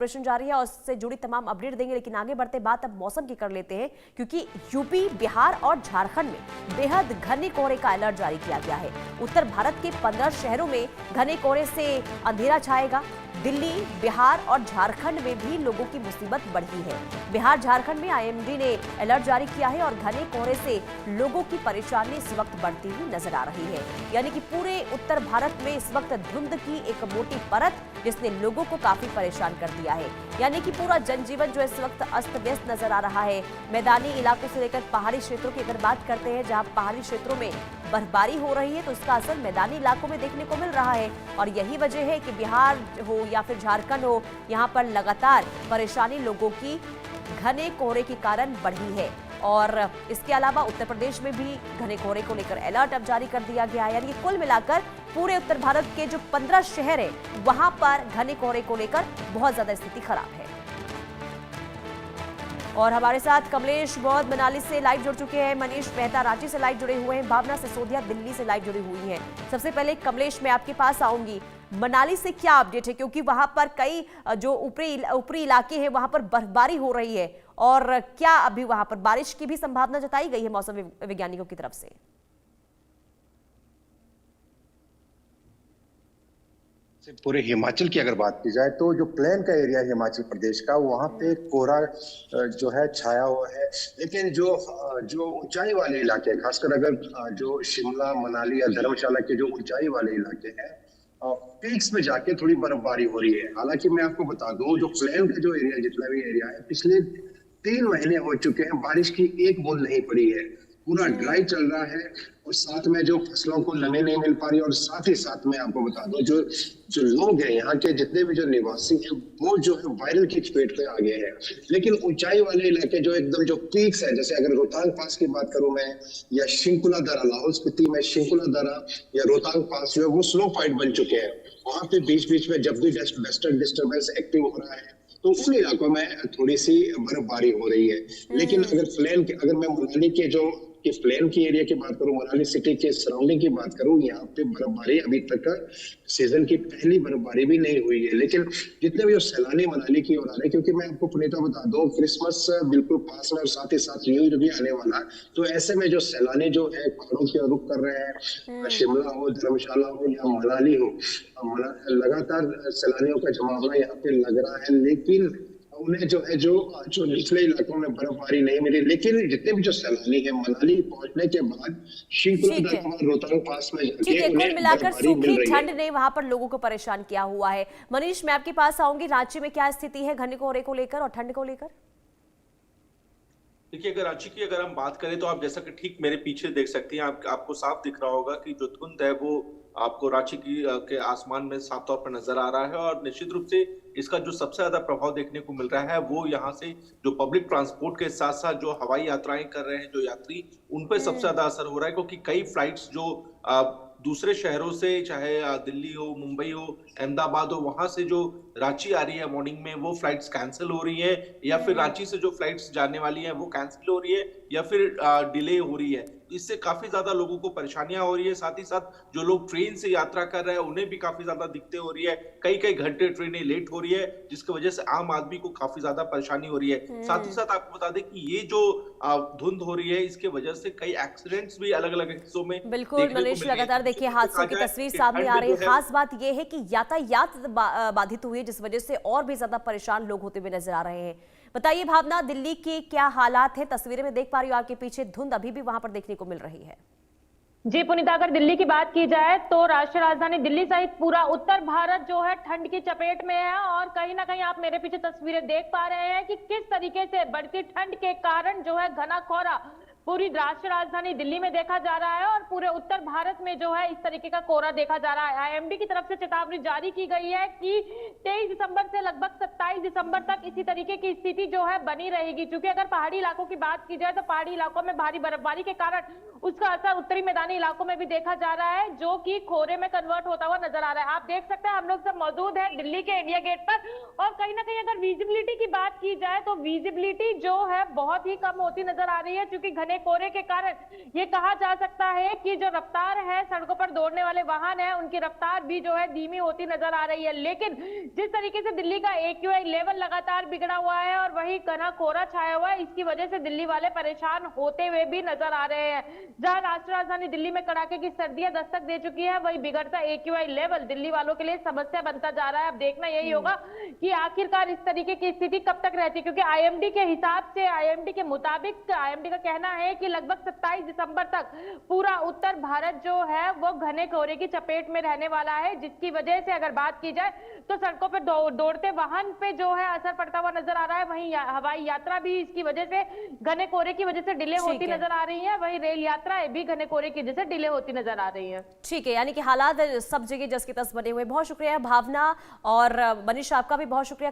Operation जारी है और उससे जुड़ी तमाम अपडेट देंगे। लेकिन आगे बढ़ते बात अब मौसम की कर लेते हैं, क्योंकि यूपी, बिहार और झारखंड में बेहद घने कोहरे का अलर्ट जारी किया गया है। उत्तर भारत के 15 शहरों में घने कोहरे से अंधेरा छाएगा। दिल्ली, बिहार और झारखंड में भी लोगों की मुसीबत बढ़ी है। बिहार, झारखंड में आईएमडी ने अलर्ट जारी किया है और घने कोहरे से लोगों की परेशानी इस वक्त बढ़ती हुई नजर आ रही है। यानी कि पूरे उत्तर भारत में इस वक्त धुंध की एक मोटी परत जिसने लोगों को काफी परेशान कर दिया है। यानी कि पूरा जनजीवन जो इस वक्त अस्त व्यस्त नजर आ रहा है। मैदानी इलाकों से लेकर पहाड़ी क्षेत्रों की अगर बात करते हैं, जहां पहाड़ी क्षेत्रों में बर्फबारी हो रही है, तो इसका असर मैदानी इलाकों में देखने को मिल रहा है। और यही वजह है कि बिहार हो या फिर झारखंड हो, यहाँ पर लगातार परेशानी लोगों की घने कोहरे के कारण बढ़ी है। और इसके अलावा उत्तर प्रदेश में भी घने कोहरे को लेकर अलर्ट अब जारी कर दिया गया है। यानी कि कुल मिलाकर पूरे उत्तर भारत के जो 15 शहर है, वहां पर घने कोहरे को लेकर बहुत ज्यादा स्थिति खराब है। और हमारे साथ कमलेश बौद्ध मनाली से लाइव जुड़ चुके हैं, मनीष मेहता रांची से लाइव जुड़े हुए हैं, भावना सिसोदिया दिल्ली से लाइव जुड़ी हुई हैं। सबसे पहले कमलेश, मैं आपके पास आऊंगी, मनाली से क्या अपडेट है, क्योंकि वहां पर कई जो ऊपरी इलाके हैं वहां पर बर्फबारी हो रही है, और क्या अभी वहां पर बारिश की भी संभावना जताई गई है मौसम वैज्ञानिकों की तरफ से? पूरे हिमाचल की अगर बात की जाए, तो जो प्लेन का एरिया है हिमाचल प्रदेश का, वहां पे कोहरा जो है छाया हुआ है। लेकिन जो ऊंचाई वाले इलाके, खासकर अगर जो शिमला, मनाली या धर्मशाला के जो ऊंचाई वाले इलाके हैं, पीक्स में जाके थोड़ी बर्फबारी हो रही है। हालांकि मैं आपको बता दूं, जो प्लेन का जो एरिया, जितना भी एरिया है, पिछले 3 महीने हो चुके हैं, बारिश की एक बूंद नहीं पड़ी है। पूरा ड्राई चल रहा है, और साथ में जो फसलों को नमी नहीं मिल पा रही, और साथ ही साथ में आपको बता दूं, जो लोग हैं यहाँ के, जितने भी जो निवासी हैं, वो जो है वायरल की चपेट में आ गए हैं। लेकिन ऊंचाई वाले इलाके जो एकदम जो पीक्स है, जैसे अगर रोहतांग पास की बात करूं मैं, या शिंकुला दर्रा, लाहौल स्पीति में शिंकुला दर्रा या रोहतांग पास जो है वो स्लो फाइट बन चुके हैं। वहां पे बीच बीच में जब भी वेस्टर्न डिस्टर्बेंस एक्टिव हो रहा है, तो उन इलाकों में थोड़ी सी बर्फबारी हो रही है। लेकिन अगर मैं मनाली के जो प्लेन की एरिया की बात करूं, मनाली सिटी के सराउंडिंग की बात करूं, यहाँ पे बर्फबारी अभी तक सीजन की पहली बर्फबारी भी नहीं हुई है। लेकिन जितने भी जो सैलानी मनाली की ओर आ रहे हैं, क्योंकि मैं आपको पुनीता बता दूं, क्रिसमस बिल्कुल पास में और साथ ही साथ न्यू ईयर भी आने वाला है, तो ऐसे में जो सैलानी जो है पहाड़ों की ओर रुख कर रहे हैं, शिमला हो, धर्मशाला हो या मनाली हो, लगातार सैलानियों का जमावड़ा यहाँ पे लग रहा है। लेकिन उन्हें जो है जो निचले इलाकों में बर्फबारी नहीं मिली। लेकिन जितने भी जो सैलानी है, मनाली पहुंचने के बाद शिंकुला दर्रा, रोहतांग पास में जाके कुल मिलाकर सूखी ठंड ने वहां पर लोगों को परेशान किया हुआ है। मनीष, मैं आपके पास आऊंगी, रांची में क्या स्थिति है घने कोहरे को लेकर और ठंड को लेकर? देखिए, अगर रांची की अगर हम बात करें, तो आप जैसा कि ठीक मेरे पीछे देख सकते हैं, आपको साफ दिख रहा होगा कि जो धुंध है वो आपको रांची के आसमान में साफ तौर पर नजर आ रहा है। और निश्चित रूप से इसका जो सबसे ज्यादा प्रभाव देखने को मिल रहा है, वो यहाँ से जो पब्लिक ट्रांसपोर्ट के साथ साथ जो हवाई यात्राएं कर रहे हैं जो यात्री, उन पर सबसे ज्यादा असर हो रहा है। क्योंकि कई फ्लाइट्स जो दूसरे शहरों से, चाहे दिल्ली हो, मुंबई हो, अहमदाबाद हो, वहां से जो रांची आ रही है मॉर्निंग में, वो फ्लाइट्स कैंसिल हो रही है, या फिर रांची से जो फ्लाइट्स जाने वाली हैं वो कैंसिल हो रही है, या फिर डिले हो रही है। इससे काफी ज्यादा लोगों को परेशानियां हो रही है। साथ ही साथ जो लोग ट्रेन से यात्रा कर रहे हैं, उन्हें भी काफी ज्यादा दिक्कतें हो रही है। कई कई घंटे ट्रेनें लेट हो रही है, जिसकी वजह से आम आदमी को काफी ज्यादा परेशानी हो रही है। साथ ही साथ आपको बता दें कि ये जो धुंध हो रही है, इसके वजह से कई एक्सीडेंट्स भी अलग अलग हिस्सों में बिल्कुल मनीष, लगातार देखिए हादसों की तस्वीर सामने आ रही है। खास बात यह है कि यातायात बाधित हुई है, जिस वजह से और भी ज्यादा परेशान लोग होते हुए नजर आ रहे हैं। बताइए भावना, दिल्ली के क्या हालात है? तस्वीरें में देख पा रही हूँ आपके पीछे, धुंध अभी भी वहां पर देखने को मिल रही है। जी पुनीता, अगर दिल्ली की बात की जाए तो राष्ट्रीय राजधानी दिल्ली सहित पूरा उत्तर भारत जो है ठंड की चपेट में है। और कहीं ना कहीं आप मेरे पीछे तस्वीरें देख पा रहे हैं कि किस तरीके से बढ़ती ठंड के कारण जो है घना कोहरा पूरी राष्ट्रीय राजधानी दिल्ली में देखा जा रहा है, और पूरे उत्तर भारत में जो है इस तरीके का कोहरा देखा जा रहा है। आईएमडी की तरफ से चेतावनी जारी की गई है कि 23 दिसंबर से लगभग 27 दिसंबर तक इसी तरीके की स्थिति जो है बनी रहेगी। क्योंकि अगर पहाड़ी इलाकों की बात की जाए, तो पहाड़ी इलाकों में भारी बर्फबारी के कारण उसका असर उत्तरी मैदानी इलाकों में भी देखा जा रहा है, जो कि कोहरे में कन्वर्ट होता हुआ नजर आ रहा है। आप देख सकते हैं हम लोग सब मौजूद है दिल्ली के इंडिया गेट पर, और कहीं ना कहीं अगर विजिबिलिटी की बात की जाए तो विजिबिलिटी जो है बहुत ही कम होती नजर आ रही है। क्योंकि घने कोहरे के कारण ये कहा जा सकता है कि जो रफ्तार है, सड़कों पर दौड़ने वाले वाहन है, उनकी रफ्तार भी जो है धीमी होती नजर आ रही है। लेकिन जिस तरीके से दिल्ली का AQI लेवल लगातार बिगड़ा हुआ है और वही घना कोहरा छाया हुआ है। इसकी वजह से दिल्ली वाले परेशान होते हुए भी नजर आ रहे हैं। जहां राष्ट्रीय राजधानी दिल्ली में कड़ाके की सर्दियां दस्तक दे चुकी है, वही बिगड़ता AQI लेवल दिल्ली वालों के लिए समस्या बनता जा रहा है। अब देखना यही होगा कि आखिरकार इस तरीके की स्थिति कब तक रहती है, क्योंकि IMD के हिसाब से, IMD के मुताबिक, IMD का कहना है कि लगभग 27 दिसंबर तक पूरा उत्तर भारत जो है वो घने कोहरे की चपेट में रहने वाला है, जिसकी वजह से अगर बात की जाए तो सड़कों पे दौड़ते वाहन पे जो है असर पड़ता हुआ नजर आ रहा है। वहीं हवाई यात्रा भी इसकी वजह से, घने कोहरे की वजह से डिले होती नजर आ रही है। वहीं रेल यात्राएं भी घने कोहरे की वजह से डिले होती नजर आ रही है। ठीक है, यानी कि हालात सब जगह जस के तस बने हुए। बहुत शुक्रिया भावना, और मनीष आपका भी बहुत शुक्रिया।